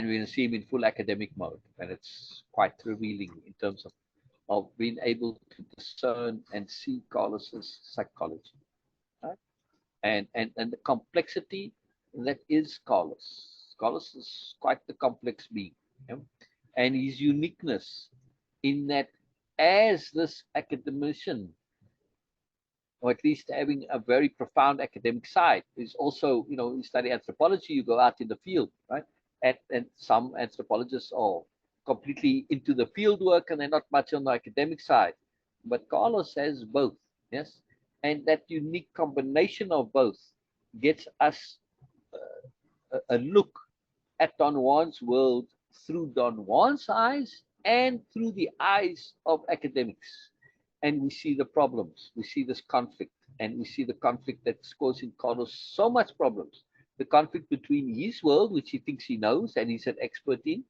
and we're going to see him in full academic mode, and it's quite revealing in terms of being able to discern and see Carlos's psychology, right? And the complexity that is Carlos. Carlos is quite the complex being, yeah? And his uniqueness in that as this academician, or at least having a very profound academic side, is also, you study anthropology, you go out in the field, right? And some anthropologists are completely into the field work and they're not much on the academic side. But Carlos has both, yes? And that unique combination of both gets us a look at Don Juan's world through Don Juan's eyes and through the eyes of academics. And we see the problems, we see this conflict, and we see the conflict that's causing Carlos so much problems. The conflict between his world, which he thinks he knows and he's an expert in,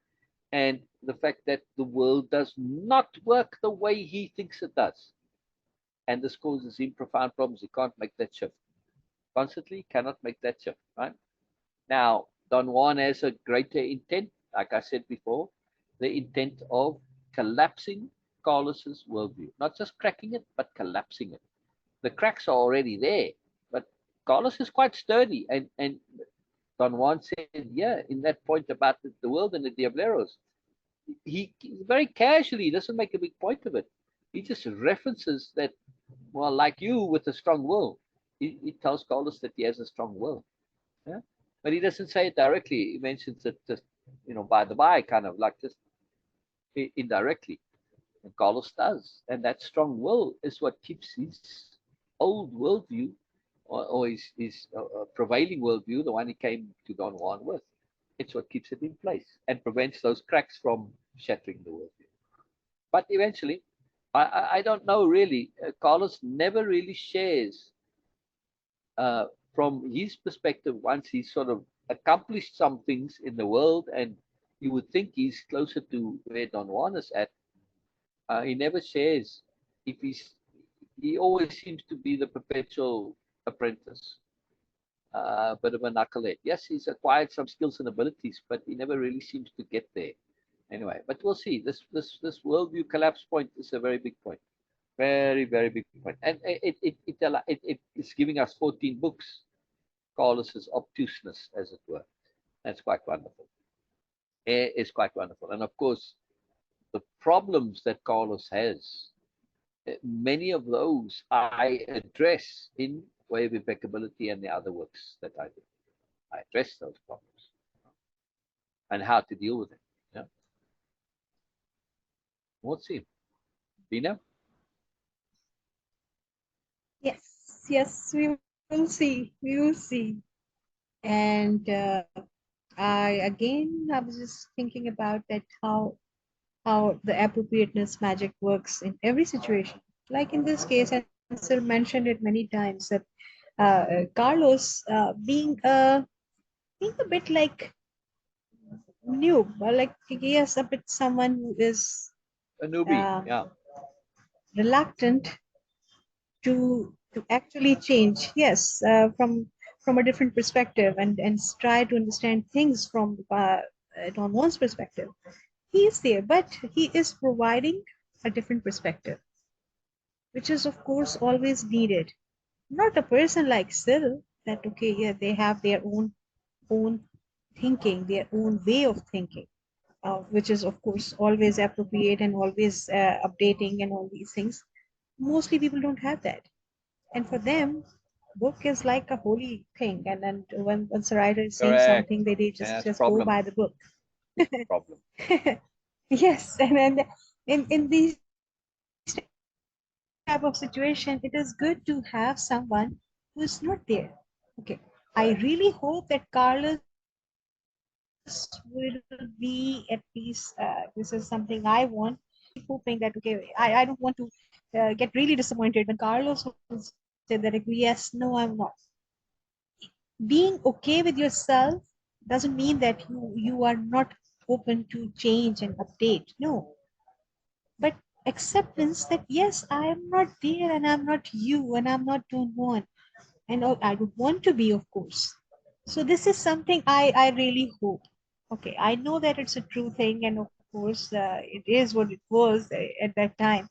and the fact that the world does not work the way he thinks it does. And this causes him profound problems. He can't make that shift. Constantly cannot make that shift, right? Now, Don Juan has a greater intent, like I said before, the intent of collapsing Carlos's worldview. Not just cracking it, but collapsing it. The cracks are already there, but Carlos is quite sturdy. And Don Juan said, yeah, in that point about the world and the Diableros, he very casually doesn't make a big point of it. He just references that, well, like you with a strong will, he tells Carlos that he has a strong will. Yeah? But he doesn't say it directly. He mentions it just, by the by, kind of like just indirectly. And Carlos does. And that strong will is what keeps his old worldview or his prevailing worldview, the one he came to Don Juan with. It's what keeps it in place and prevents those cracks from shattering the worldview. But eventually, I don't know really. Carlos never really shares from his perspective once he's sort of accomplished some things in the world, and you would think he's closer to where Don Juan is at. He never shares if he always seems to be the perpetual apprentice, a bit of a knucklehead. Yes, he's acquired some skills and abilities, but he never really seems to get there. Anyway, but we'll see. This worldview collapse point is a very big point, very very big point, and it's giving us 14 books. Carlos's obtuseness, as it were. That's quite wonderful. It's quite wonderful, and of course, the problems that Carlos has, many of those I address in Way of Impeccability and the other works that I do. I address those problems and how to deal with them. Yeah. We'll see. Dina? Yes, we will see. We will see. And I was just thinking about that how the appropriateness magic works in every situation. Like in this case, and Sir mentioned it many times that Carlos being a bit like new, or like he is a bit someone who is A newbie. uh, Yeah. reluctant to actually change. Yes, from a different perspective and try to understand things from Don Juan's perspective. He is there, but he is providing a different perspective, which is of course always needed. Not a person like Sil that okay, yeah, they have their own thinking, their own way of thinking, which is of course always appropriate and always updating and all these things. Mostly people don't have that, and for them, book is like a holy thing. And then when the writer is saying Correct. something, they And that's just go problem. by the book. Problem. Yes, and then in these type of situation, it is good to have someone who is not there. Okay, I really hope that Carlos will be at least. This is something I want. Hoping that okay, I don't want to get really disappointed when Carlos will say that like, yes, no, I'm not. Being okay with yourself doesn't mean that you are not open to change and update. No, but acceptance that yes, I am not there and I'm not you and I'm not don't want, and I would want to be, of course. So this is something I really hope. Okay, I know that it's a true thing, and of course, it is what it was at that time.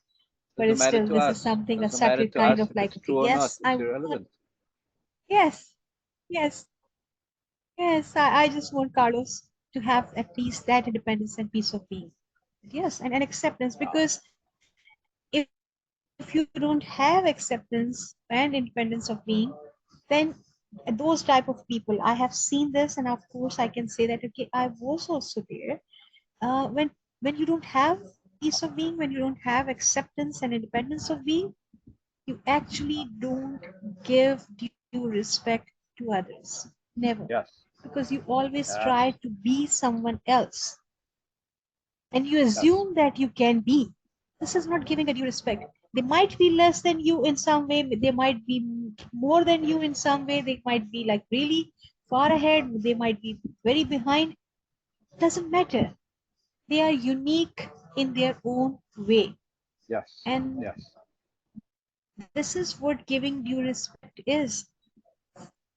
But Doesn't it's matter still, to this is us. something, a Doesn't matter sacred to kind us of if like, it's okay, true or not. yes, I It's want, irrelevant. yes, yes, yes, I just want Carlos to have at least that independence and peace of being. Yes, and acceptance, Yeah. because if you don't have acceptance and independence of being, then those type of people, I have seen this, and of course I can say that, okay, I was also there. When you don't have peace of being, when you don't have acceptance and independence of being, you actually don't give due respect to others. Never. Yes. Because you always try Yes. to be someone else, and you Yes. assume that you can be. This is not giving a due respect. They might be less than you in some way, they might be more than you in some way, they might be like really far ahead, they might be very behind. Doesn't matter. They are unique in their own way. Yes. And Yes. this is what giving due respect is,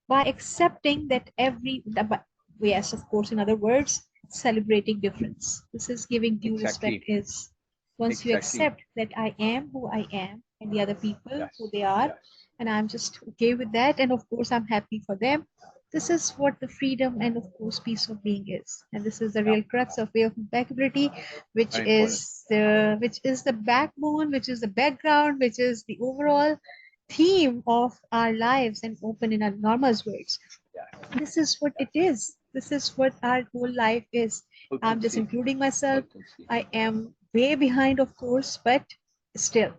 by accepting that yes, of course, in other words, celebrating difference. This is giving due respect Exactly. is, once you Exactly. accept that I am who I am and the other people who Yes. they are, Yes. and I'm just okay with that, and of course I'm happy for them. This is what the freedom and of course peace of being is, and this is the Yeah. real crux of way of impeccability, Very important. which is the backbone, which is the background, which is the overall theme of our lives, and open in enormous words. Yeah. This is what it Yes. is. This is what our whole life is. I'm just Potency. including myself. Potency. I am way behind, of course, but still,